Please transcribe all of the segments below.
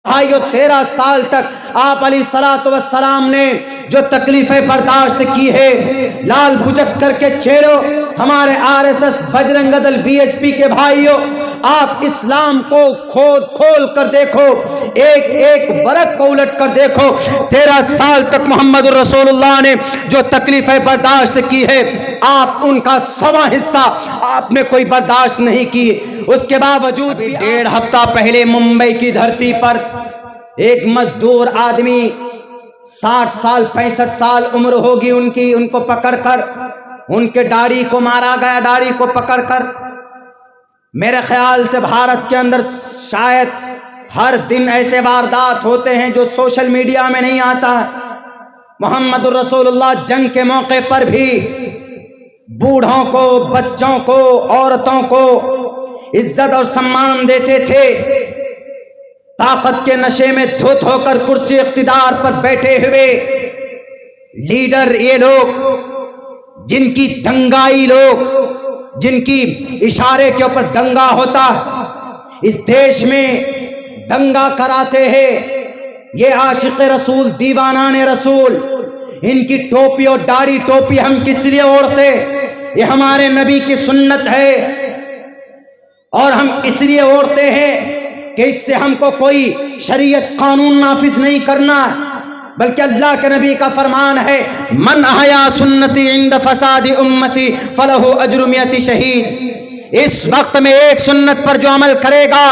بھائیو 13 سال تک آپ علیہ الصلوۃ والسلام نے جو تکلیفیں برداشت کی ہے، لال بجک کے چہروں، ہمارے RSS بجرنگ دل VHP کے بھائیوں، آپ اسلام کو کھول کر دیکھو، ایک ایک ورق کو الٹ کر دیکھو۔ 13 سال تک محمد رسول اللہ نے جو تکلیفیں برداشت کی ہے، آپ ان کا 100واں حصہ آپ نے کوئی برداشت نہیں کی۔ اس کے باوجود 1.5 ہفتہ پہلے ممبئی کی دھرتی پر ایک مزدور آدمی، 60 سال 65 سال عمر ہوگی ان کو پکڑ کر ان کے داڑھی کو مارا گیا، داڑھی کو پکڑ کر۔ میرے خیال سے بھارت کے اندر شاید ہر دن ایسے واردات ہوتے ہیں جو سوشل میڈیا میں نہیں آتا ہے۔ محمد رسول اللہ جنگ کے موقع پر بھی بوڑھوں کو، بچوں کو، عورتوں کو عزت اور سمان دیتے تھے۔ طاقت کے نشے میں دھت ہو کر کرسی اقتدار پر بیٹھے ہوئے لیڈر، یہ لوگ جن کی دنگائی لوگ، جن کی اشارے کے اوپر دنگا ہوتا، اس دیش میں دنگا کراتے ہیں، یہ عاشق رسول، دیوانان رسول۔ ان کی ٹوپی اور داڑھی ٹوپی ہم کس لیے اوڑھتے؟ یہ ہمارے نبی کی سنت ہے، اور ہم اس لیے اوڑھتے ہیں کہ اس سے ہم کو کوئی شریعت قانون نافذ نہیں کرنا، بلکہ اللہ کے نبی کا فرمان ہے، من احیا سنتی عند فساد امتی فلہ اجر 100 شہید۔ اس وقت میں ایک سنت پر جو عمل کرے گا،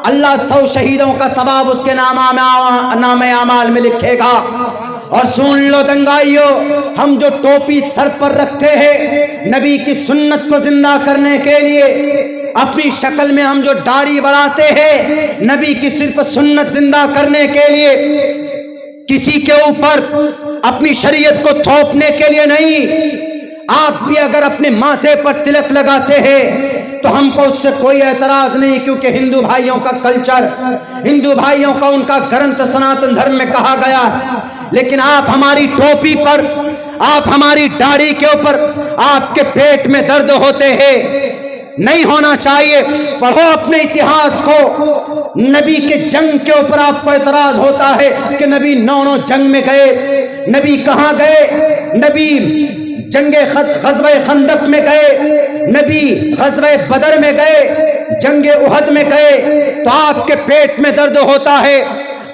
اللہ 100 شہیدوں کا ثواب اس کے نام اعمال میں لکھے گا۔ اور سن لو دنگائیو، ہم جو ٹوپی سر پر رکھتے ہیں نبی کی سنت کو زندہ کرنے کے لیے، اپنی شکل میں ہم جو داڑھی بڑھاتے ہیں نبی کی صرف سنت زندہ کرنے کے لیے، کسی کے اوپر اپنی شریعت کو تھوپنے کے لیے نہیں۔ آپ بھی اگر اپنے ماتھے پر تلک لگاتے ہیں تو ہم کو اس سے کوئی اعتراض نہیں، کیونکہ ہندو بھائیوں کا کلچر، ہندو بھائیوں کا ان کا گرنتھ سناتن دھرم میں کہا گیا۔ لیکن آپ ہماری ٹوپی پر، آپ ہماری داڑھی کے اوپر، آپ کے پیٹ میں درد ہوتے ہیں، نہیں ہونا چاہیے۔ پڑھو اپنے اتہاس کو، نبی کے جنگ کے اوپر آپ کو اعتراض ہوتا ہے کہ نبی 9 جنگ میں گئے۔ نبی کہاں گئے؟ نبی غزوہ خندق میں گئے، نبی غزوہ بدر میں گئے، جنگ احد میں گئے، تو آپ کے پیٹ میں درد ہوتا ہے۔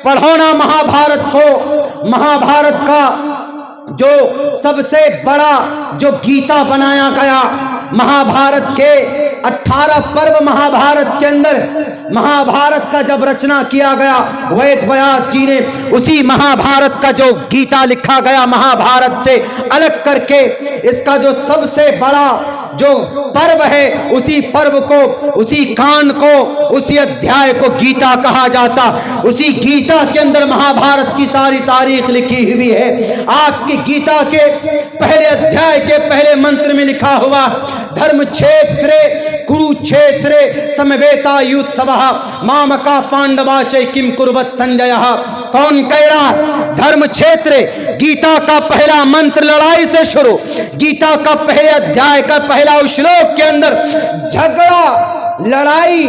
پڑھو نا مہابھارت کو، مہابھارت کا جو سب سے بڑا جو گیتا بنایا گیا، مہابھارت کے 18 پرو مہابھارت کے اندر، مہابھارت کا جب رچنا کیا گیا، وید ویاس جی نے اسی مہابھارت کا جو گیتا لکھا گیا مہابھارت سے الگ کر کے، اس کا جو سب سے بڑا جو پرو ہے، اسی پرو کو، اسی کانڈ کو، اسی ادھیائے کو گیتا کہا جاتا۔ اسی گیتا کے اندر مہابھارت کی ساری تاریخ لکھی ہوئی ہے۔ آپ کی گیتا کے پہلے ادھیائے کے پہلے منتر میں لکھا ہوا، دھرم چھیترے کرو چھیترے سمویتا یوتسوہ مامکا پانڈواشے کم کروت سنجیہ۔ کون کہہ رہا؟ دھرم چھیترے، گیتا کا پہلا منتر لڑائی سے شروع، گیتا کا پہلے ادھیائے کا پہلا شلوک کے اندر جھگڑا، لڑائی،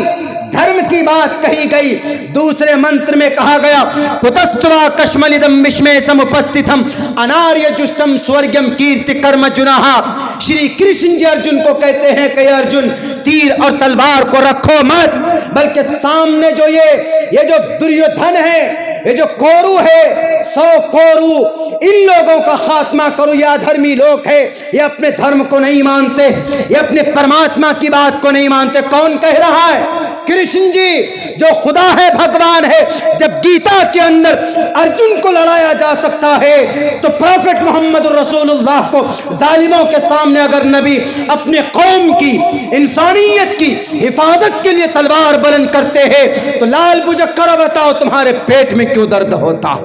دھرم کی بات کہی گئی۔ دوسرے منتر میں کہا گیا، کتستوا کشملدم وشمے سمپستھتم اناریہ جشتم سورگم کیرتی کرم جناہا۔ شری کرشن جی ارجن کو کہتے ہیں کہ ارجن، تیر اور تلوار کو رکھو مت، بلکہ سامنے جو یہ جو دریودھن ہے، یہ جو کورو ہے، 100 کورو، ان لوگوں کا خاتمہ کرو۔ یہ ادھرمی لوگ ہے، یہ اپنے دھرم کو نہیں مانتے، یہ اپنے پرماتما کی بات کو نہیں مانتے۔ کون کہہ رہا ہے؟ کرشن جی، جو خدا ہے، بھگوان ہے۔ جب گیتا کے اندر ارجن کو لڑایا جا سکتا ہے تو پروفٹ محمد رسول اللہ کو ظالموں کے سامنے اگر نبی اپنے قوم کی، انسانیت کی حفاظت کے لیے تلوار بلند کرتے ہیں تو لال بجکر بتاؤ تمہارے پیٹ میں کیوں درد ہوتا؟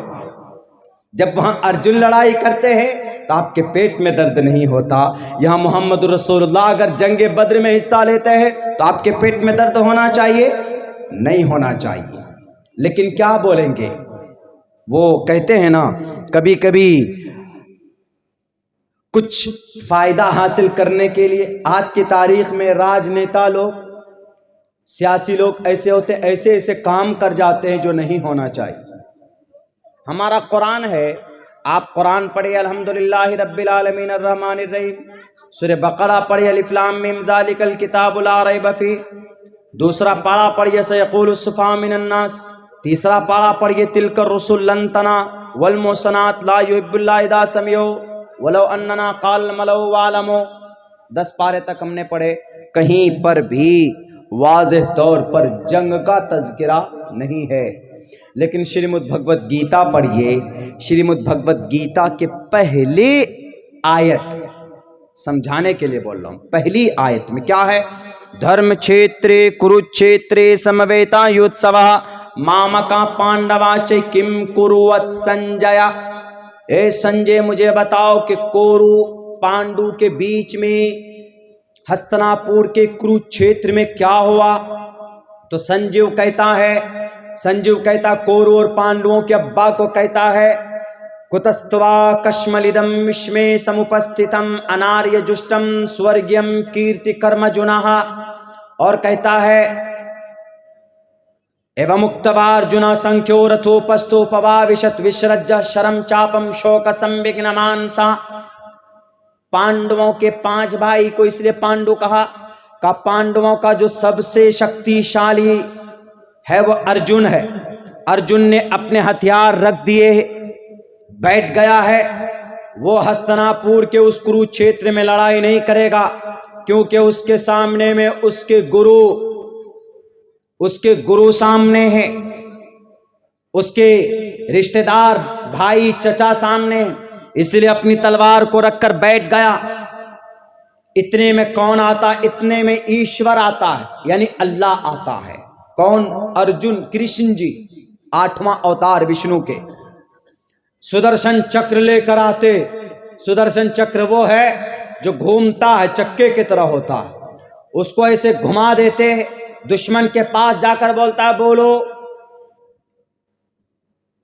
جب وہاں ارجن لڑائی کرتے ہیں تو آپ کے پیٹ میں درد نہیں ہوتا۔ یہاں محمد رسول اللہ اگر جنگ بدر میں حصہ لیتے ہیں تو آپ کے پیٹ میں درد ہونا چاہیے؟ نہیں ہونا چاہیے۔ لیکن کیا بولیں گے؟ وہ کہتے ہیں نا، کبھی کبھی کچھ فائدہ حاصل کرنے کے لیے آج کی تاریخ میں راجنیتا لوگ سیاسی لوگ ایسے ہوتے ہیں، ایسے ایسے کام کر جاتے ہیں جو نہیں ہونا چاہیے۔ ہمارا قرآن ہے، آپ قرآن پڑھیں الحمدللہ رب العالمین الرحمن الرحیم، سورہ بقرہ پڑھیں الف لام میم ذالک الکتاب لا ریب فیہ، دوسرا پارہ پڑھیے سیقول السفہاء من الناس، تیسرا پارہ پڑھیے تلک الرسل لن تنا والمحصنات لا یحب اللہ اذا سمعوا ولو اننا قال الملأ واعلموا، 10 پارے تک ہم نے پڑھے، کہیں پر بھی واضح طور پر جنگ کا تذکرہ نہیں ہے۔ لیکن شریمد بھگوت گیتا پڑھیے، شریمد بھگوت گیتا کے پہلے آیت سمجھانے کے لیے بول رہا ہوں، پہلی آیت میں کیا ہے؟ دھرم چھیترے کروچھیترے سمویتا یوتسوہ مامکا پانڈواچ کم کروت سنجیا، اے سنجے مجھے بتاؤ کہ کورو پانڈو کے بیچ میں ہستنا پور کے کروچھیتر میں کیا ہوا؟ تو سنجیو کہتا کورو اور پانڈووں کے ابا کو کہتا ہے کتستوا کشملدم وشمے سمپستتم اناریہ جشٹم سورگیم کیرتی کرم جناہ، اور کہتا ہے ایوم اکتبارجنا سنکھیو رتھو پستو پواوشت وشرجہ شرم چاپم شوک سمبگنمانسا، پانڈووں کے 5 بھائی کو اس لیے پانڈو کہا کہ پانڈووں کا جو سب سے شکتیشالی ہے وہ ارجن ہے، ارجن نے اپنے ہتھیار رکھ دیے، بیٹھ گیا ہے، وہ ہستنا پور کے اس کروچھیتر میں لڑائی نہیں کرے گا، کیونکہ اس کے سامنے میں اس کے گرو سامنے ہیں، اس کے رشتہ دار بھائی چچا سامنے ہیں، اس لیے اپنی تلوار کو رکھ کر بیٹھ گیا۔ اتنے میں کون آتا؟ اتنے میں ایشور آتا ہے، یعنی اللہ آتا ہے۔ کون؟ ارجن کرشن جی، 8واں اوتار وشنو کے، سدرشن چکر لے کر آتے۔ سدرشن چکر وہ ہے جو گھومتا ہے، چکے کی طرح ہوتا ہے، اس کو ایسے گھما دیتے، دشمن کے پاس جا کر بولتا ہے بولو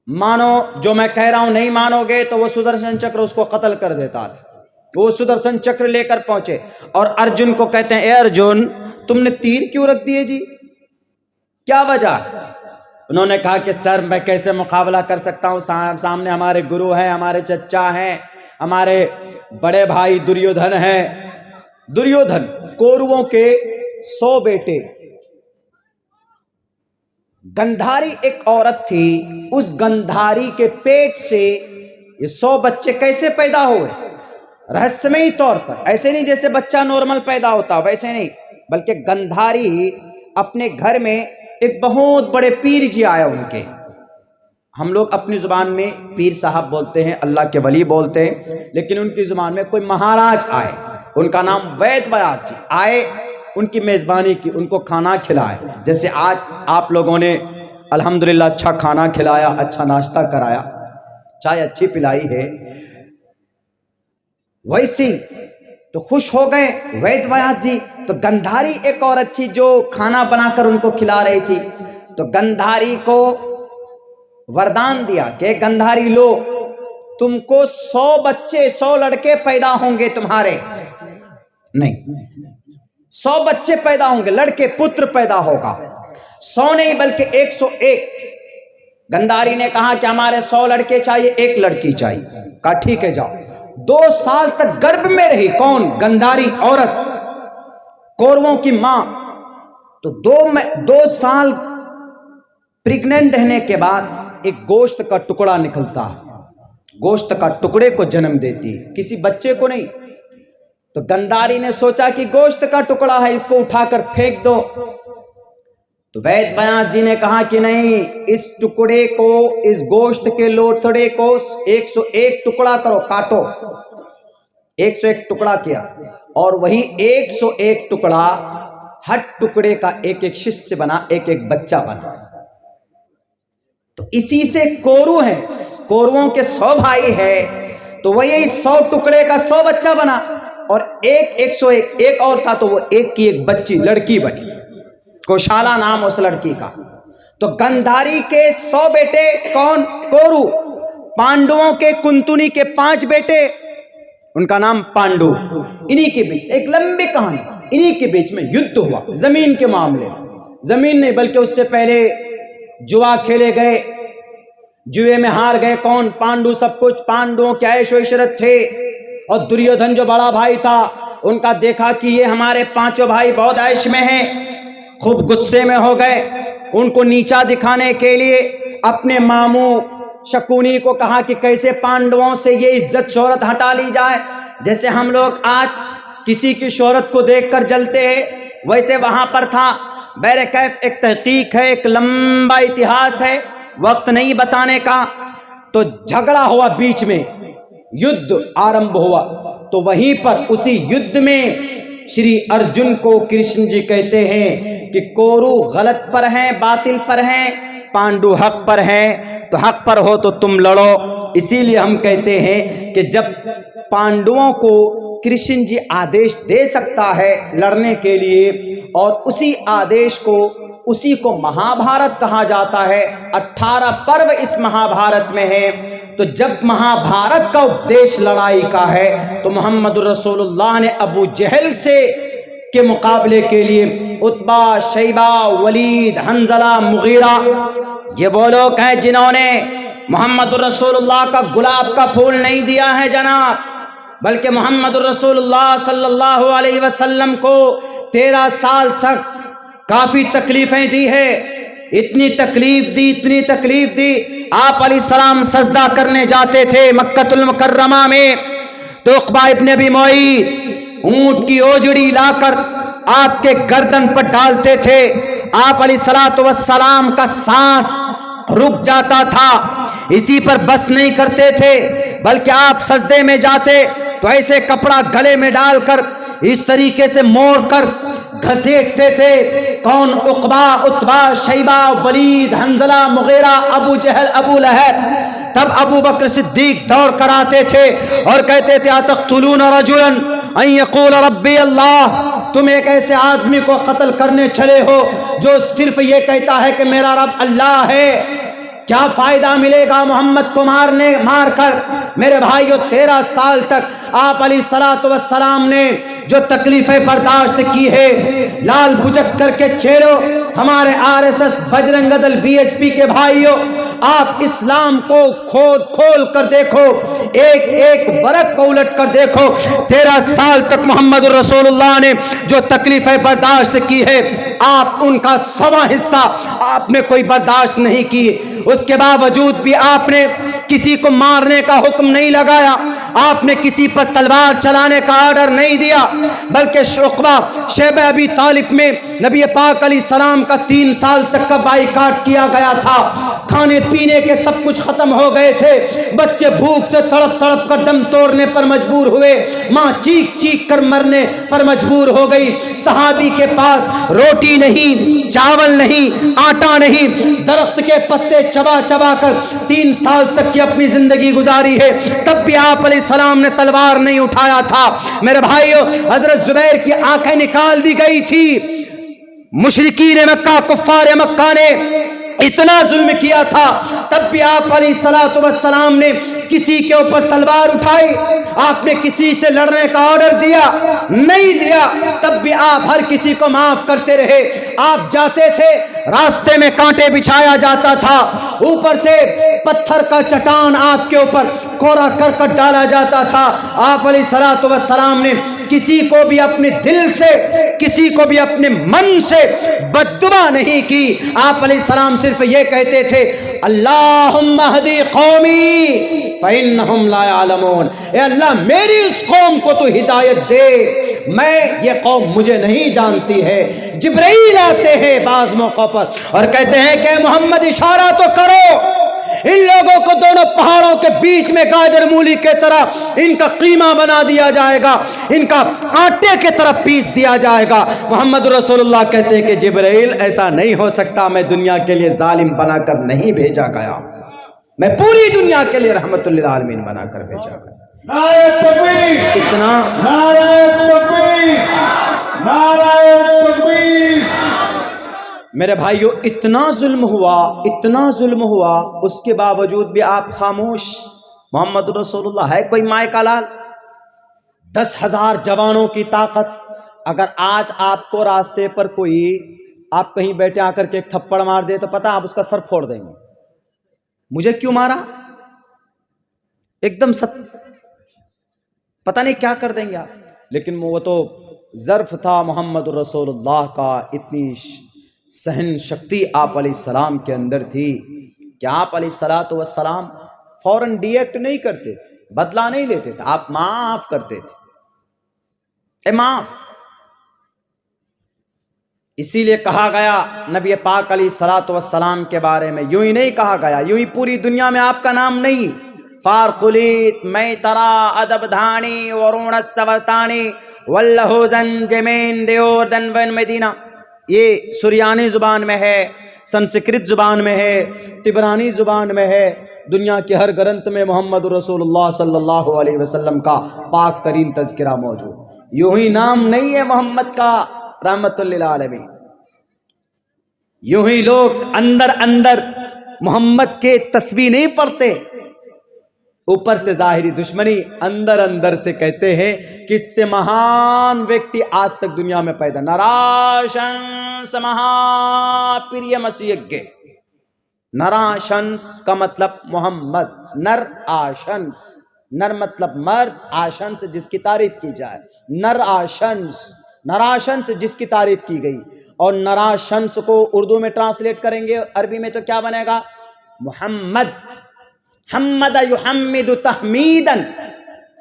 مانو جو میں کہہ رہا ہوں، نہیں مانو گے تو وہ سدرشن چکر اس کو قتل کر دیتا تھا۔ وہ سدرشن چکر لے کر پہنچے اور ارجن کو کہتے ہیں اے ارجن تم نے تیر کیوں رکھ دیے جی، کیا وجہ؟ انہوں نے کہا کہ سر میں کیسے مقابلہ کر سکتا ہوں، سامنے ہمارے گرو ہیں، ہمارے چچا ہیں، ہمارے بڑے بھائی دریودھن ہیں۔ دریودھن کورووں کے 100 بیٹے، گندھاری ایک عورت تھی، اس گندھاری کے پیٹ سے یہ 100 بچے کیسے پیدا ہوئے؟ رہسیمئی طور پر، ایسے نہیں جیسے بچہ نارمل پیدا ہوتا، ویسے نہیں، بلکہ گندھاری اپنے گھر میں ایک بہت بڑے پیر جی آئے ان کے، ہم لوگ اپنی زبان میں پیر صاحب بولتے ہیں، اللہ کے ولی بولتے ہیں، لیکن ان کی زبان میں کوئی مہاراج آئے، ان کا نام وید ویاس جی آئے، ان کی میزبانی کی، ان کو کھانا کھلائے، جیسے آج آپ لوگوں نے الحمدللہ اچھا کھانا کھلایا، اچھا ناشتہ کرایا، چائے اچھی پلائی ہے، ویسی تو خوش ہو گئے وید ویاس جی۔ تو گندھاری ایک عورت تھی جو کھانا بنا کر ان کو کھلا رہی تھی، تو گندھاری کو وردان دیا کہ گندھاری لو تم کو 100 بچے 100 لڑکے پیدا ہوں گے، تمہارے نہیں 100 بچے پیدا ہوں گے، لڑکے پتر پیدا ہوگا، 100 نہیں بلکہ 101۔ گندھاری نے کہا کہ ہمارے 100 لڑکے چاہیے، 1 لڑکی چاہیے، کہا ٹھیک ہے جاؤ۔ 2 سال تک گربھ میں رہی، کون؟ گندھاری عورت، کورووں کی ماں۔ تو 2 سال پریگننٹ رہنے کے بعد ایک گوشت کا ٹکڑا نکلتا، گوشت کا ٹکڑے کو جنم دیتی، کسی بچے کو نہیں۔ تو گندھاری نے سوچا کہ گوشت کا ٹکڑا ہے، اس کو اٹھا کر پھینک دو۔ تو وید ویاس جی نے کہا کہ نہیں، اس ٹکڑے کو، اس گوشت کے لوتھڑے کو 101 ٹکڑا کرو، کاٹو۔ 101 ٹکڑا کیا، اور وہی 101 ٹکڑا، ہر ٹکڑے کا ایک ایک شیشیہ بنا، ایک ایک بچہ بنا۔ تو اسی سے کورو ہیں، کورووں کے 100 بھائی ہے، تو وہی 100 ٹکڑے کا 100 بچہ بنا، اور 101 ایک اور تھا تو وہ ایک کی ایک بچی لڑکی بنی، کوشالا نام اس لڑکی کا۔ تو گندھاری کے 100 بیٹے کون؟ کورو۔ پانڈووں کے کنتونی کے 5 بیٹے، ان کا نام پانڈو۔ انہی کے بیچ ایک لمبی کہانی، انہی کے بیچ میں یدھ ہوا زمین کے معاملے میں۔ زمین نہیں بلکہ اس سے پہلے جوا کھیلے گئے، جوئے میں ہار گئے کون؟ پانڈو، سب کچھ پانڈووں کے عیش و عشرت تھے، اور دریودھن جو بڑا بھائی تھا ان کا دیکھا کہ یہ ہمارے پانچوں بھائی بہت عیش میں ہیں، خوب غصے میں ہو گئے، ان کو نیچا دکھانے کے لیے اپنے ماموں شکونی کو کہا کہ کیسے پانڈووں سے یہ عزت شہرت ہٹا لی جائے، جیسے ہم لوگ آج کسی کی شہرت کو دیکھ کر جلتے ہیں ویسے وہاں پر تھا۔ بہرکیف ایک تحقیق ہے، ایک لمبا اتہاس ہے، وقت نہیں بتانے کا۔ تو جھگڑا ہوا بیچ میں، یدھ آرمبھ ہوا، تو وہیں پر اسی یدھ میں شری ارجن کو کرشن جی کہتے ہیں کہ کورو غلط پر ہیں، باطل پر ہیں، پانڈو حق پر ہیں، تو حق پر ہو تو تم لڑو۔ اسی لیے ہم کہتے ہیں کہ جب پانڈووں کو کرشن جی آدیش دے سکتا ہے لڑنے کے لیے، اور اسی آدیش کو اسی کو مہابھارت کہا جاتا ہے، 18 پرو اس مہابھارت میں ہے، تو جب مہابھارت کا اپدیش لڑائی کا ہے تو محمد رسول اللہ نے ابو جہل سے کے مقابلے کے لیے عتبہ، شیبہ، ولید، حنظلہ، مغیرہ، یہ وہ لوگ ہیں جنہوں نے محمد رسول اللہ کا گلاب کا پھول نہیں دیا ہے جناب، بلکہ محمد رسول اللہ صلی اللہ علیہ وسلم کو 13 سال تک کافی تکلیفیں دی ہے، اتنی تکلیف دی، آپ علیہ السلام سجدہ کرنے جاتے تھے مکہ المکرمہ میں، تو عقبہ ابن ابی معیط اونٹ کی اوجڑی لا کر آپ کے گردن پر ڈالتے تھے، آپ علیہ السلام کا سانس رک جاتا تھا، اسی پر بس نہیں کرتے تھے بلکہ آپ سجدے میں جاتے تو ایسے کپڑا گلے میں ڈال کر اس طریقے سے موڑ کر گھسیٹتے تھے، کون؟ عقبہ، عتبہ، شیبہ، ولید، حنظلہ، مغیرہ، ابو جہل، ابو لہب۔ تب ابو بکر صدیق دوڑ کر آتے تھے اور کہتے تھے اتقتلون رجلا ان یقول ربی اللہ، تم ایک ایسے آدمی کو قتل کرنے چلے ہو جو صرف یہ کہتا ہے کہ میرا رب اللہ ہے، کیا فائدہ ملے گا محمد کو مار کر؟ میرے بھائیو 13 سال تک آپ علیہ السلام نے جو تکلیفیں برداشت کی ہے، لال بجک کر کے چہروں، ہمارے RSS بجرنگ دل VHP کے بھائیوں، آپ اسلام کو کھول کر دیکھو، ایک ایک ورق کو الٹ کر دیکھو، 13 سال تک محمد رسول اللہ نے جو تکلیفیں برداشت کی ہے، آپ ان کا 100واں حصہ آپ نے کوئی برداشت نہیں کی، اس کے باوجود بھی آپ نے کسی کو مارنے کا حکم نہیں لگایا، آپ نے کسی پر تلوار چلانے کا آرڈر نہیں دیا، بلکہ عقبہ، شیبہ ابی طالب میں نبی پاک علیہ السلام کا 3 سال تک کا بائیکاٹ کیا گیا تھا، کھانے پینے کے سب کچھ ختم ہو گئے تھے، بچے بھوک سے تڑپ تڑپ کر دم توڑنے پر مجبور ہوئے، ماں چیخ چیخ کر مرنے پر مجبور ہو گئی، صحابی کے پاس روٹی نہیں، چاول نہیں، آٹا نہیں، درخت کے پتے چبا چبا کر 3 سال تک کی اپنی زندگی گزاری ہے، تب بھی آپ علیہ السلام نے تلوار نہیں اٹھایا تھا۔ میرے بھائیو، حضرت زبیر کی آنکھیں نکال دی گئی تھی، مشرکین مکہ، کفار مکہ نے اتنا ظلم کیا تھا، تب بھی آپ علیہ السلام نے کسی کے اوپر تلوار اٹھائی، آپ نے کسی سے لڑنے کا آرڈر دیا نہیں دیا، تب بھی آپ ہر کسی کو معاف کرتے رہے، آپ جاتے تھے راستے میں کانٹے بچھایا جاتا تھا، اوپر سے پتھر کا چٹان آپ کے اوپر کوڑا کر کر ڈالا جاتا تھا، آپ علیہ السلام نے کسی کو بھی اپنے دل سے، کسی کو بھی اپنے من سے بددعا نہیں کی، آپ علیہ السلام صرف یہ کہتے تھے اللہم اہدی قومی فإنہم لا يعلمون، اے اللہ میری اس قوم کو تو ہدایت دے، میں یہ قوم مجھے نہیں جانتی ہے۔ جبرائیل آتے ہیں بعض موقع پر اور کہتے ہیں کہ محمد اشارہ تو کرو، ان لوگوں کو دونوں پہاڑوں کے بیچ میں گاجر مولی کے طرح ان کا قیمہ بنا دیا جائے گا، ان کا آٹے کے طرح پیس دیا جائے گا۔ محمد رسول اللہ کہتے ہیں کہ جبرائیل ایسا نہیں ہو سکتا، میں دنیا کے لیے ظالم بنا کر نہیں بھیجا گیا، میں پوری دنیا کے لیے رحمت للعالمین بنا کر بھیجا گیا۔ نعرہ تکبیر، اتنا نعرہ تکبیر، نعرہ تکبیر۔ میرے بھائیو اتنا ظلم ہوا، اس کے باوجود بھی آپ خاموش۔ محمد رسول اللہ ہے کوئی مائے کا لال؟ 10,000 جوانوں کی طاقت، اگر آج آپ کو راستے پر کوئی آپ کہیں بیٹھے آ کر کے ایک تھپڑ مار دے تو پتہ آپ اس کا سر پھوڑ دیں گے. مجھے کیوں مارا؟ ایک دم پتہ نہیں کیا کر دیں گے آپ. لیکن وہ تو ظرف تھا محمد رسول اللہ کا، اتنی سہن شکتی آپ علیہ السلام کے اندر تھی کہ آپ علیہ الصلوۃ والسلام فوراً ڈی ایکٹ نہیں کرتے تھے، بدلہ نہیں لیتے تھے، آپ معاف کرتے تھے، معاف. اسی لیے کہا گیا نبی پاک علیہ الصلوۃ والسلام کے بارے میں، یوں ہی نہیں کہا گیا، یوں ہی پوری دنیا میں آپ کا نام نہیں، فارقلیت میں ترا ادب دھانی ورون سورتانی واللہ زنجمین دیور دنون مدینہ. یہ سریانی زبان میں ہے، سنسکرت زبان میں ہے، تبرانی زبان میں ہے. دنیا کے ہر گرنتھ میں محمد رسول اللہ صلی اللہ علیہ وسلم کا پاک ترین تذکرہ موجود. یوں ہی نام نہیں ہے محمد کا رحمت للعالمین. یوں ہی لوگ اندر اندر محمد کے تسبیح نہیں پڑھتے، اوپر سے ظاہری دشمنی، اندر اندر سے کہتے ہیں کہ اس سے مہان ویکتی آج تک دنیا میں پیدا نراشنس مہا پریہ مسیح. نراشنس کا مطلب محمد، نر آشنس، نر مطلب مرد، آشنس جس کی تعریف کی جائے. نر آشنس، نراشنس جس کی تعریف کی گئی. اور نراشنس کو اردو میں ٹرانسلیٹ کریں گے عربی میں تو کیا بنے گا؟ محمد. حمد یحمد تحمیدا،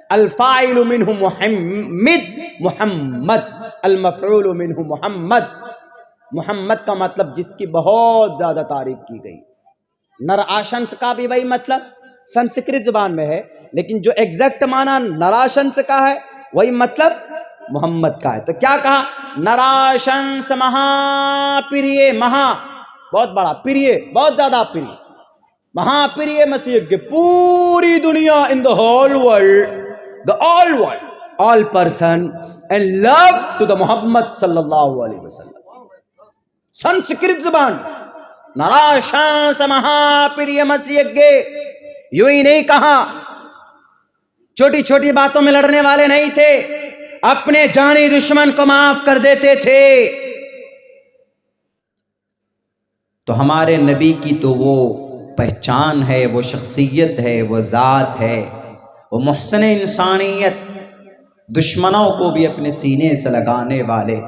الفاعل منہ محمد، محمد المفعول منہ محمد. محمد کا مطلب جس کی بہت زیادہ تعریف کی گئی. نر آشنس کا بھی وہی مطلب سنسکرت زبان میں ہے، لیکن جو ایگزیکٹ معنی نراشنس کا ہے وہی مطلب محمد کا ہے. تو کیا کہا؟ نراشنس مہا پریہ، مہا بہت بڑا، پریہ بہت زیادہ پریہ، مہا پریہ مسیح کے پوری دنیا، in the whole world, the all world, all person and love to the Muhammad صلی اللہ علیہ وسلم. سنسکرت زبان نراشنس مہا پریہ مسیح کے. یوں ہی نہیں کہا، چھوٹی چھوٹی باتوں میں لڑنے والے نہیں تھے، اپنے جانی دشمن کو معاف کر دیتے تھے. تو ہمارے نبی کی تو وہ پہچان ہے، وہ شخصیت ہے، وہ ذات ہے، وہ محسن انسانیت، دشمنوں کو بھی اپنے سینے سے لگانے والے.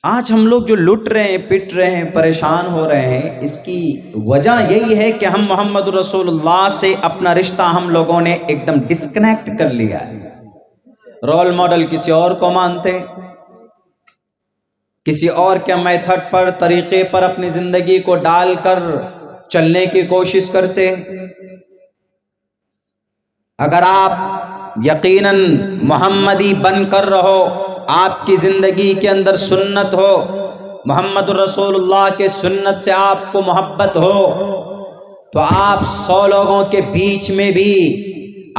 آج ہم لوگ جو لٹ رہے ہیں، پٹ رہے ہیں، پریشان ہو رہے ہیں، اس کی وجہ یہی ہے کہ ہم محمد رسول اللہ سے اپنا رشتہ ہم لوگوں نے ایک دم ڈسکنیکٹ کر لیا ہے. رول ماڈل کسی اور کو مانتے، کسی اور کے میتھڈ پر، طریقے پر اپنی زندگی کو ڈال کر چلنے کی کوشش کرتے. اگر آپ یقیناً محمدی بن کر رہو، آپ کی زندگی کے اندر سنت ہو، محمد رسول اللہ کے سنت سے آپ کو محبت ہو، تو آپ 100 لوگوں کے بیچ میں بھی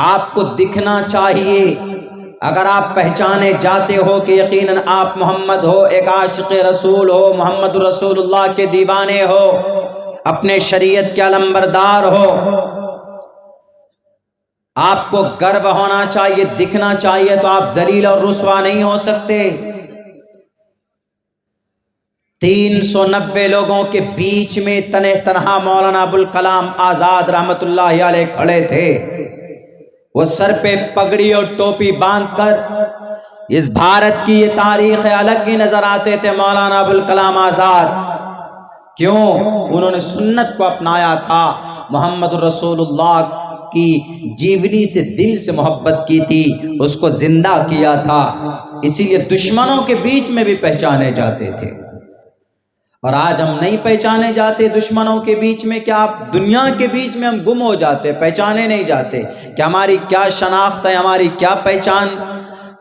آپ کو دکھنا چاہیے. اگر آپ پہچانے جاتے ہو کہ یقیناً آپ محمد ہو، ایک عاشق رسول ہو، محمد رسول اللہ کے دیوانے ہو، اپنے شریعت کے علمبردار ہو، آپ کو گرو ہونا چاہیے، دکھنا چاہیے، تو آپ ذلیل اور رسوا نہیں ہو سکتے. 390 لوگوں کے بیچ میں تنہا مولانا ابوالکلام آزاد رحمت اللہ علیہ کھڑے تھے. وہ سر پہ پگڑی اور ٹوپی باندھ کر اس بھارت کی یہ تاریخ الگ ہی نظر آتے تھے مولانا ابوالکلام آزاد. کیوں؟ انہوں نے سنت کو اپنایا تھا، محمد رسول اللہ کی جیونی سے دل سے محبت کی تھی، اس کو زندہ کیا تھا، اسی لیے دشمنوں کے بیچ میں بھی پہچانے جاتے تھے. اور آج ہم نہیں پہچانے جاتے دشمنوں کے بیچ میں، کیا دنیا کے بیچ میں ہم گم ہو جاتے، پہچانے نہیں جاتے کہ ہماری کیا شناخت ہے، ہماری کیا پہچان،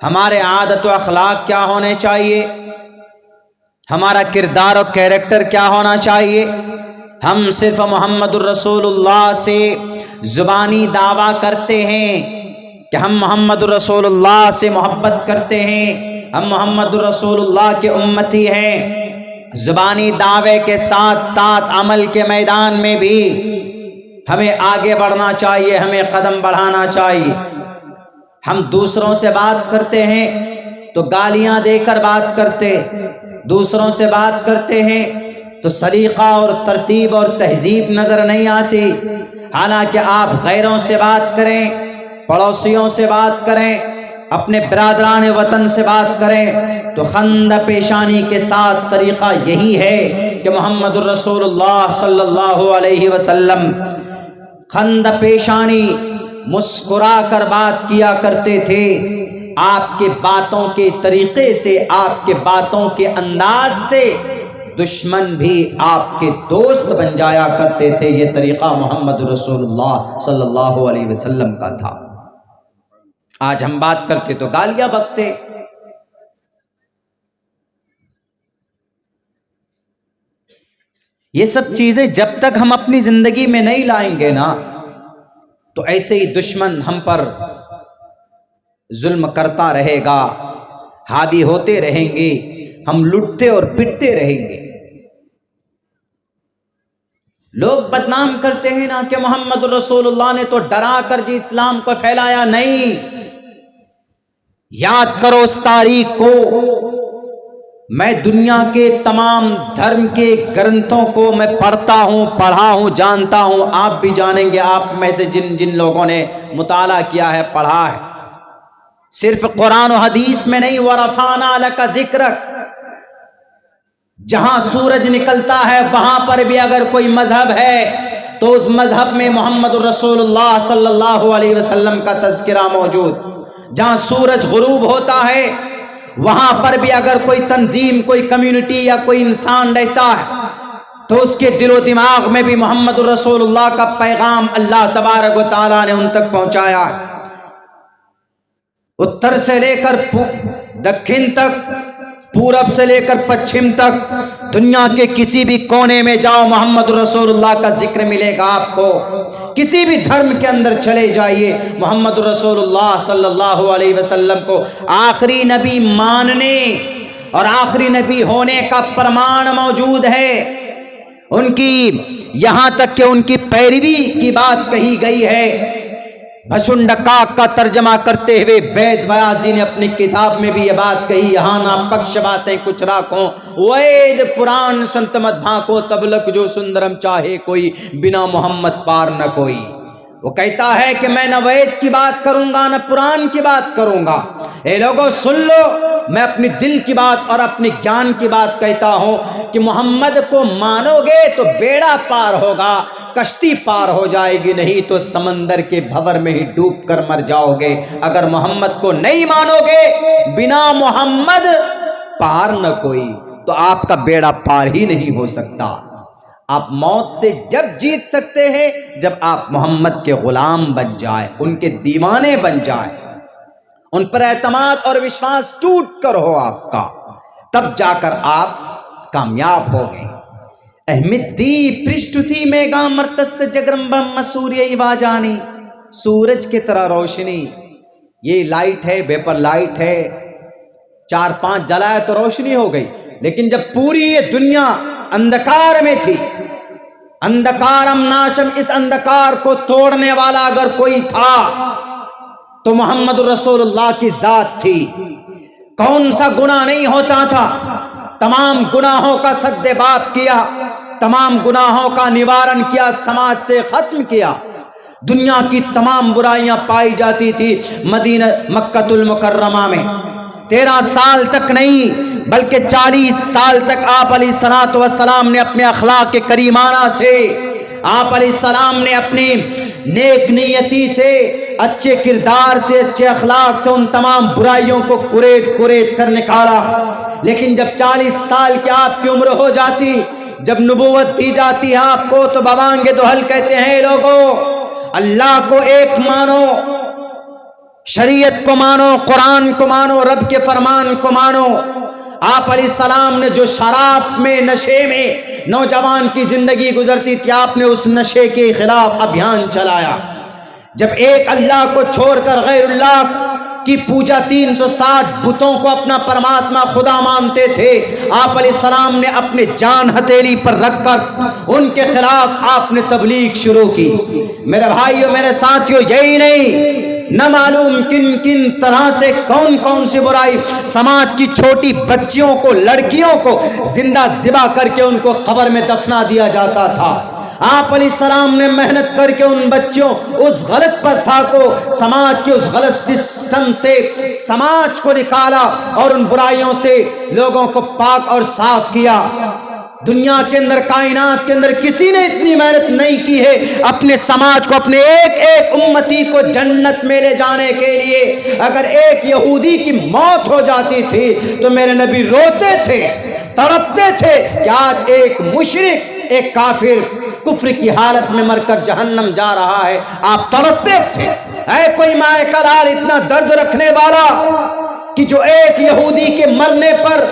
ہمارے عادت و اخلاق کیا ہونے چاہیے، ہمارا کردار و کیریکٹر کیا ہونا چاہیے. ہم صرف محمد الرسول اللہ سے زبانی دعویٰ کرتے ہیں کہ ہم محمد رسول اللہ سے محبت کرتے ہیں، ہم محمد رسول اللہ کے امتی ہیں. زبانی دعوے کے ساتھ ساتھ عمل کے میدان میں بھی ہمیں آگے بڑھنا چاہیے، ہمیں قدم بڑھانا چاہیے. ہم دوسروں سے بات کرتے ہیں تو گالیاں دے کر بات کرتے، دوسروں سے بات کرتے ہیں تو سلیقہ اور ترتیب اور تہذیب نظر نہیں آتی۔ حالانکہ آپ غیروں سے بات کریں، پڑوسیوں سے بات کریں، اپنے برادران وطن سے بات کریں تو خندہ پیشانی کے ساتھ طریقہ یہی ہے کہ محمد الرسول اللہ صلی اللہ علیہ وسلم خندہ پیشانی مسکرا کر بات کیا کرتے تھے۔ آپ کے باتوں کے طریقے سے، آپ کے باتوں کے انداز سے دشمن بھی آپ کے دوست بن جایا کرتے تھے۔ یہ طریقہ محمد رسول اللہ صلی اللہ علیہ وسلم کا تھا۔ آج ہم بات کرتے تو گالیاں بکتے۔ یہ سب چیزیں جب تک ہم اپنی زندگی میں نہیں لائیں گے نا تو ایسے ہی دشمن ہم پر ظلم کرتا رہے گا، حاوی ہوتے رہیں گے، ہم لٹتے اور پٹتے رہیں گے۔ لوگ بدنام کرتے ہیں نا کہ محمد رسول اللہ نے تو ڈرا کر جی اسلام کو پھیلایا، نہیں۔ یاد کرو اس تاریخ کو۔ میں دنیا کے تمام دھرم کے گرنتھوں کو میں پڑھتا ہوں، پڑھا ہوں، جانتا ہوں، آپ بھی جانیں گے، آپ میں سے جن لوگوں نے مطالعہ کیا ہے، پڑھا ہے۔ صرف قرآن و حدیث میں نہیں، وَرَفَعْنَا لَكَ ذِكْرَكَ، جہاں سورج نکلتا ہے وہاں پر بھی اگر کوئی مذہب ہے تو اس مذہب میں محمد الرسول اللہ صلی اللہ علیہ وسلم کا تذکرہ موجود۔ جہاں سورج غروب ہوتا ہے وہاں پر بھی اگر کوئی تنظیم، کوئی کمیونٹی یا کوئی انسان رہتا ہے تو اس کے دل و دماغ میں بھی محمد الرسول اللہ کا پیغام اللہ تبارک و تعالیٰ نے ان تک پہنچایا ہے۔ اتر سے لے کر دکھن تک، پورب سے لے کر پچھم تک، دنیا کے کسی بھی کونے میں جاؤ محمد رسول اللہ کا ذکر ملے گا آپ کو۔ کسی بھی دھرم کے اندر چلے جائیے، محمد رسول اللہ صلی اللہ علیہ وسلم کو آخری نبی ماننے اور آخری نبی ہونے کا پرمان موجود ہے۔ ان کی یہاں تک کہ ان کی پیروی کی بات کہی گئی ہے۔ بھشنڈکاک کا ترجمہ کرتے ہوئے وید ویاس جی نے اپنی کتاب میں بھی یہ بات کہی، یہاں نہ پکش باتیں کچھ راکھوں، وید پران سنت مت بھاکو، تب لک جو سندرم چاہے کوئی، بنا محمد پار نہ کوئی۔ وہ کہتا ہے کہ میں نہ وید کی بات کروں گا نہ پران کی بات کروں گا۔ اے لوگوں سن لو، میں اپنی دل کی بات اور اپنی گیان کی بات کہتا ہوں کہ محمد کو مانو گے تو بیڑا پار ہوگا، کشتی پار ہو جائے گی، نہیں تو سمندر کے بھور میں ہی ڈوب کر مر جاؤ گے۔ اگر محمد کو نہیں مانو گے، بنا محمد پار نہ کوئی، تو آپ کا بیڑا پار ہی نہیں ہو سکتا۔ آپ موت سے جب جیت سکتے ہیں جب آپ محمد کے غلام بن جائے، ان کے دیوانے بن جائے، ان پر اعتماد اور وشواس ٹوٹ کر ہو آپ کا، تب جا کر آپ کامیاب ہو گئے۔ احمد دی پرشٹتی میں گا مرتس جگرمبم مسوری واجانی، سورج کی طرح روشنی۔ یہ لائٹ ہے، ویپر لائٹ ہے، 4-5 جلائے تو روشنی ہو گئی، لیکن جب پوری یہ دنیا اندھکار میں تھی، اندھکارم ناشم، اس اندھکار کو توڑنے والا اگر کوئی تھا تو محمد رسول اللہ کی ذات تھی۔ کون سا گناہ نہیں ہوتا تھا، تمام گناہوں کا سد باب کیا، تمام گناہوں کا نوارن کیا، سماج سے ختم کیا۔ دنیا کی تمام برائیاں پائی جاتی تھی مدینہ مکہ المکرمہ میں۔ 13 سال تک نہیں بلکہ 40 سال تک آپ علیہ الصلوۃ والسلام نے اپنے اخلاق کریمانہ سے، آپ علیہ السلام نے اپنی نیک نیتی سے، اچھے کردار سے، اچھے اخلاق سے ان تمام برائیوں کو کریت کر نکالا۔ لیکن جب 40 سال کی آپ کی عمر ہو جاتی، جب نبوت دی جاتی ہے آپ کو، تو بوانگ دوہل کہتے ہیں لوگوں اللہ کو ایک مانو، شریعت کو مانو، قرآن کو مانو، رب کے فرمان کو مانو۔ آپ علیہ السلام نے جو شراب میں، نشے میں نوجوان کی زندگی گزرتی تھی، آپ نے اس نشے کے خلاف ابھیان چلایا۔ جب ایک اللہ کو چھوڑ کر غیر اللہ کی پوجا، 360 بتوں کو اپنا پرماتما خدا مانتے تھے، آپ علیہ السلام نے اپنے جان ہتھیلی پر رکھ کر ان کے خلاف آپ نے تبلیغ شروع کی۔ میرے بھائیوں، میرے ساتھیوں، یہی نہیں نہ معلوم کن کن طرح سے کون کون سی برائی، سماج کی چھوٹی بچیوں کو، لڑکیوں کو زندہ ذبح کر کے ان کو قبر میں دفنا دیا جاتا تھا۔ آپ علیہ السلام نے محنت کر کے ان بچوں اس غلط پرتھا کو، سماج کے اس غلط سسٹم سے سماج کو نکالا اور ان برائیوں سے لوگوں کو پاک اور صاف کیا۔ دنیا کے اندر، کائنات کے اندر کسی نے اتنی محنت نہیں کی ہے اپنے سماج کو، اپنے ایک ایک امتی کو جنت میں لے جانے کے لیے۔ اگر ایک یہودی کی موت ہو جاتی تھی تو میرے نبی روتے تھے، تڑپتے تھے کہ آج ایک مشرک، ایک کافر کفر کی حالت میں مر کر جہنم جا رہا ہے۔ آپ تڑپتے تھے۔ اے کوئی مائے کا لال اتنا درد رکھنے والا کہ جو ایک یہودی کے مرنے پر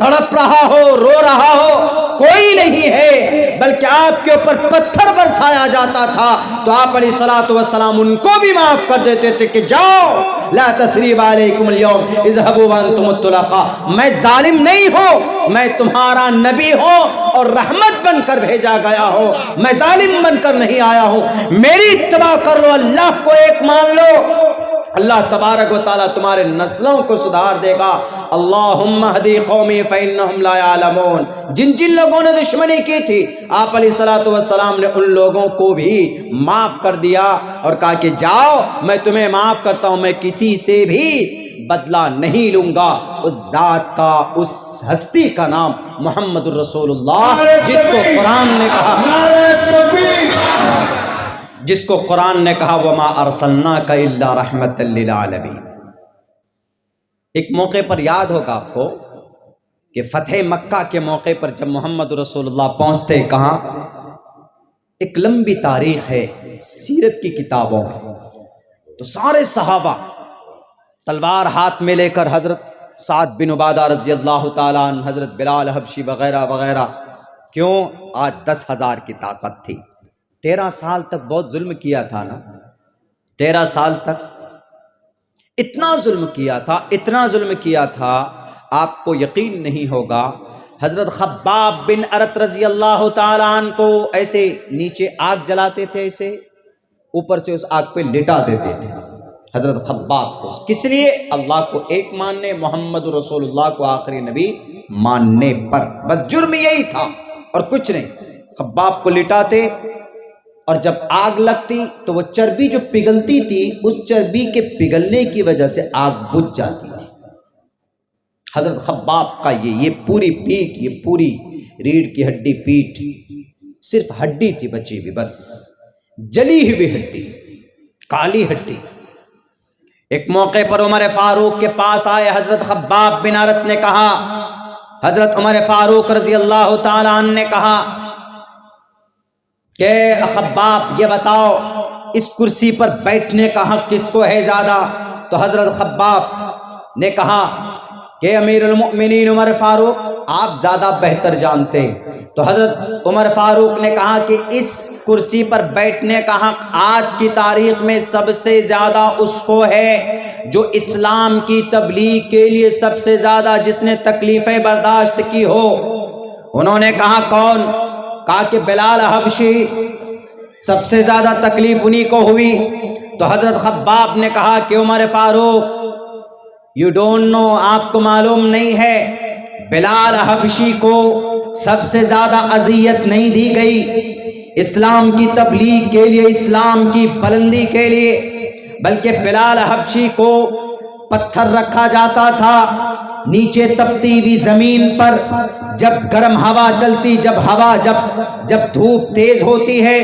تڑپ رہا ہو، رو رہا ہو، کوئی نہیں ہے، بلکہ آپ کے اوپر پتھر برسایا جاتا تھا تو آپ علیہ الصلوۃ والسلام ان کو بھی معاف کر دیتے تھے کہ جاؤ، لا تثریب علیکم اليوم اذهبوا وانتم الطلقاء۔ میں ظالم نہیں ہوں، میں تمہارا نبی ہوں اور رحمت بن کر بھیجا گیا ہوں، میں ظالم بن کر نہیں آیا ہوں۔ میری اتباع کر لو، اللہ کو ایک مان لو، اللہ تبارک و تعالیٰ تمہارے نسلوں کو سدھار دے گا۔ اللہم اہدی قومی فإنہم لا یعلمون۔ جن جن لوگوں نے دشمنی کی تھی آپ علیہ الصلوۃ والسلام نے ان لوگوں کو بھی معاف کر دیا اور کہا کہ جاؤ، میں تمہیں معاف کرتا ہوں، میں کسی سے بھی بدلہ نہیں لوں گا۔ اس ذات کا، اس ہستی کا نام محمد الرسول اللہ، جس کو قرآن نے کہا وما ارسلناک الا رحمۃ للعالمین۔ ایک موقع پر یاد ہوگا آپ کو کہ فتح مکہ کے موقع پر جب محمد رسول اللہ پہنچتے کہاں، ایک لمبی تاریخ ہے سیرت کی کتابوں میں، تو سارے صحابہ تلوار ہاتھ میں لے کر، حضرت سعد بن عبادہ رضی اللہ تعالیٰ عنہ، حضرت بلال حبشی وغیرہ وغیرہ، کیوں؟ آج 10,000 کی طاقت تھی۔ 13 سال تک بہت ظلم کیا تھا نا، 13 سال تک اتنا ظلم کیا تھا، اتنا ظلم کیا تھا، آپ کو یقین نہیں ہوگا، حضرت خباب بن ارت رضی اللہ تعالیٰ عنہ کو ایسے نیچے آگ جلاتے تھے، ایسے اوپر سے اس آگ پہ لٹا دیتے تھے حضرت خباب کو، کس لیے؟ اللہ کو ایک ماننے، محمد رسول اللہ کو آخری نبی ماننے پر، بس جرم یہی تھا اور کچھ نہیں۔ خباب کو لٹاتے اور جب آگ لگتی تو وہ چربی جو پگھلتی تھی، اس چربی کے پگھلنے کی وجہ سے آگ بجھ جاتی تھی۔ حضرت خباب کا یہ پوری پیٹھ، یہ پوری ریڑھ کی ہڈی پیٹھ، صرف ہڈی تھی بچی بھی، بس جلی ہوئی ہڈی، کالی ہڈی۔ ایک موقع پر عمر فاروق کے پاس آئے حضرت خباب بن ارت نے کہا، حضرت عمر فاروق رضی اللہ تعالیٰ عنہ نے کہا کہ خباب یہ بتاؤ اس کرسی پر بیٹھنے کا حق کس کو ہے زیادہ؟ تو حضرت خباب نے کہا کہ امیر المؤمنین عمر فاروق آپ زیادہ بہتر جانتے ہیں۔ تو حضرت عمر فاروق نے کہا کہ اس کرسی پر بیٹھنے کا حق آج کی تاریخ میں سب سے زیادہ اس کو ہے جو اسلام کی تبلیغ کے لیے سب سے زیادہ جس نے تکلیفیں برداشت کی ہو۔ انہوں نے کہا کون؟ کہا کہ بلال حبشی، سب سے زیادہ تکلیف انہی کو ہوئی۔ تو حضرت خباب نے کہا کہ عمر فاروق یو ڈونٹ نو، آپ کو معلوم نہیں ہے، بلال حبشی کو سب سے زیادہ اذیت نہیں دی گئی اسلام کی تبلیغ کے لیے، اسلام کی بلندی کے لیے، بلکہ بلال حبشی کو پتھر رکھا جاتا تھا نیچے تپتی ہوئی زمین پر، جب گرم ہوا چلتی، جب دھوپ تیز ہوتی ہے،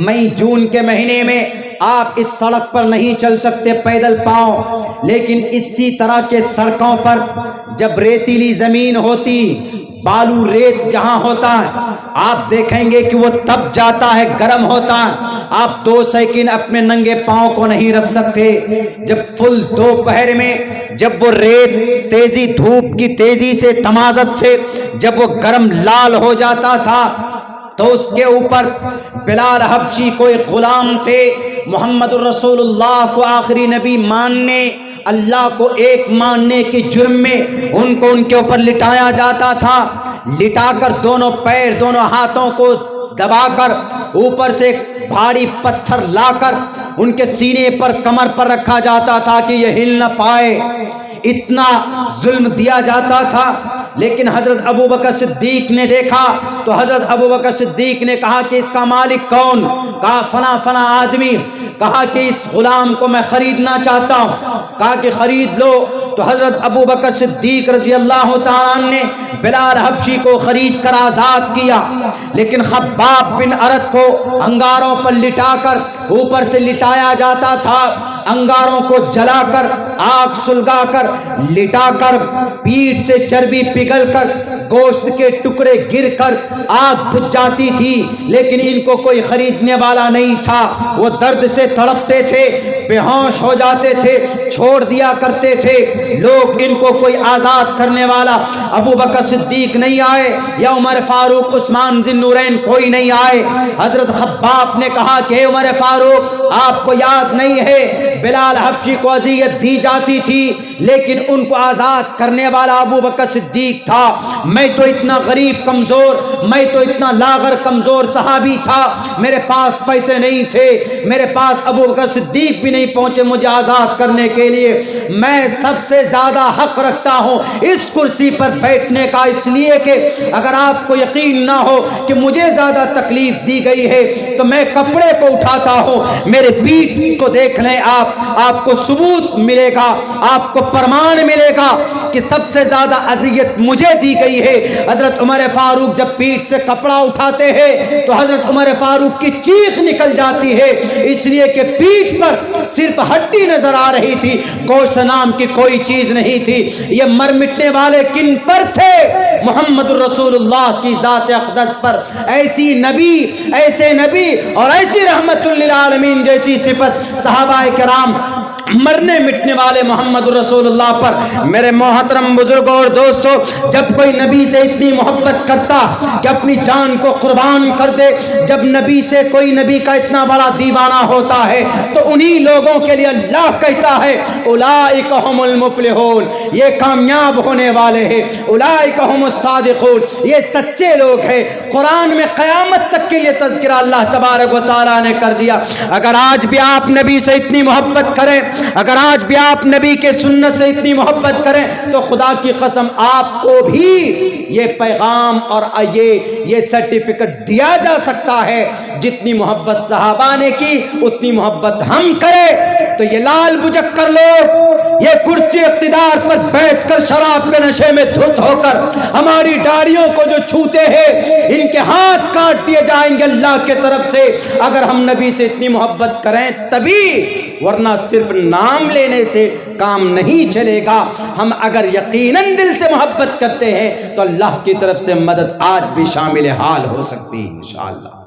مئی جون کے مہینے میں آپ اس سڑک پر نہیں چل سکتے پیدل پاؤں، لیکن اسی طرح کے سڑکوں پر جب ریتیلی زمین ہوتی، بالو ریت جہاں ہوتا ہے، آپ دیکھیں گے کہ وہ تپ جاتا ہے، گرم ہوتا ہے، آپ 2 سیکنڈ اپنے ننگے پاؤں کو نہیں رکھ سکتے۔ جب فل دوپہر میں جب وہ ریت تیزی، دھوپ کی تیزی سے، تمازت سے جب وہ گرم لال ہو جاتا تھا تو اس کے اوپر بلال حبشی کو ایک غلام تھے، محمد الرسول اللہ کو آخری نبی ماننے، اللہ کو ایک ماننے کے جرم میں ان کو ان کے اوپر لٹایا جاتا تھا۔ لٹا کر دونوں پیر، دونوں ہاتھوں کو دبا کر اوپر سے بھاری پتھر لا کر ان کے سینے پر کمر پر رکھا جاتا تھا کہ یہ ہل نہ پائے، اتنا ظلم دیا جاتا تھا۔ لیکن حضرت ابو بکر صدیق نے دیکھا تو حضرت ابو بکر صدیق نے کہا کہ اس کا مالک کون؟ کہا فلاں فلاں آدمی۔ کہا کہ اس غلام کو میں خریدنا چاہتا ہوں۔ کہا کہ خرید لو۔ تو حضرت ابو بکر صدیق رضی اللہ تعالیٰ عنہ نے بلال حبشی کو خرید کر آزاد کیا، لیکن خباب بن ارت کو انگاروں پر لٹا کر، اوپر سے لٹایا جاتا تھا، انگاروں کو جلا کر، آگ سلگا کر، لٹا کر، پیٹھ سے چربی پگھل کر، گوشت کے ٹکڑے گر کر آگ بجھ جاتی تھی، لیکن ان کو کوئی خریدنے والا نہیں تھا۔ وہ درد سے تڑپتے تھے، بے ہوش ہو جاتے تھے، چھوڑ دیا کرتے تھے۔ لوگ ان کو کوئی آزاد کرنے والا ابو بکر صدیق نہیں آئے یا عمر فاروق عثمان ذی النورین کوئی نہیں آئے۔ حضرت خباب نے کہا کہ عمر فاروق آپ کو یاد نہیں ہے بلال حبشی کو اذیت دی جاتی تھی لیکن ان کو آزاد کرنے والا ابو بکر صدیق تھا۔ میں تو اتنا غریب کمزور، میں تو اتنا لاغر کمزور صحابی تھا، میرے پاس پیسے نہیں تھے، میرے پاس ابو بکر صدیق بھی نہیں پہنچے مجھے آزاد کرنے کے لیے۔ میں سب سے زیادہ حق رکھتا ہوں اس کرسی پر بیٹھنے کا، اس لیے کہ اگر آپ کو یقین نہ ہو کہ مجھے زیادہ تکلیف دی گئی ہے تو میں کپڑے کو اٹھاتا ہوں، میرے پیٹھ کو دیکھ لیں آپ کو ثبوت ملے گا، آپ کو پرمان ملے گا کہ سب سے زیادہ اذیت مجھے دی گئی ہے۔ حضرت عمر فاروق جب پیٹھ سے کپڑا اٹھاتے ہیں تو حضرت عمر فاروق کی چیخ نکل جاتی ہے، اس لیے کہ پیٹھ پر صرف ہڈی نظر آ رہی تھی، گوشت نام کی کوئی چیز نہیں تھی۔ یہ مر مٹنے والے کن پر تھے؟ محمد الرسول اللہ کی ذات اقدس پر۔ ایسی نبی، ایسے نبی اور ایسی رحمت للعالمین جیسی صفت صحابہ کرام مرنے مٹنے والے محمد رسول اللہ پر۔ میرے محترم بزرگوں اور دوستو، جب کوئی نبی سے اتنی محبت کرتا کہ اپنی جان کو قربان کر دے، جب نبی سے کوئی نبی کا اتنا بڑا دیوانہ ہوتا ہے تو انہی لوگوں کے لیے اللہ کہتا ہے اولئک هم المفلحون، یہ کامیاب ہونے والے ہیں، اولئک هم الصادقون، یہ سچے لوگ ہیں۔ قرآن میں قیامت تک کے لیے تذکرہ اللہ تبارک و تعالیٰ نے کر دیا۔ اگر آج بھی آپ نبی سے اتنی محبت کریں، اگر آج بھی آپ نبی کے سنت سے اتنی محبت کریں تو خدا کی قسم آپ کو بھی یہ پیغام اور یہ سرٹیفکیٹ دیا جا سکتا ہے۔ جتنی محبت صحابہ نے کی اتنی محبت ہم کریں تو یہ لال بجکر لوگ یہ کرسی اقتدار پر بیٹھ کر شراب کے نشے میں دھت ہو کر ہماری ڈاڑیوں کو جو چھوتے ہیں ان کے ہاتھ کاٹ دیے جائیں گے اللہ کے طرف سے، اگر ہم نبی سے اتنی محبت کریں تبھی، ورنہ صرف نام لینے سے کام نہیں چلے گا۔ ہم اگر یقیناً دل سے محبت کرتے ہیں تو اللہ کی طرف سے مدد آج بھی شامل حال ہو سکتی ہے انشاءاللہ۔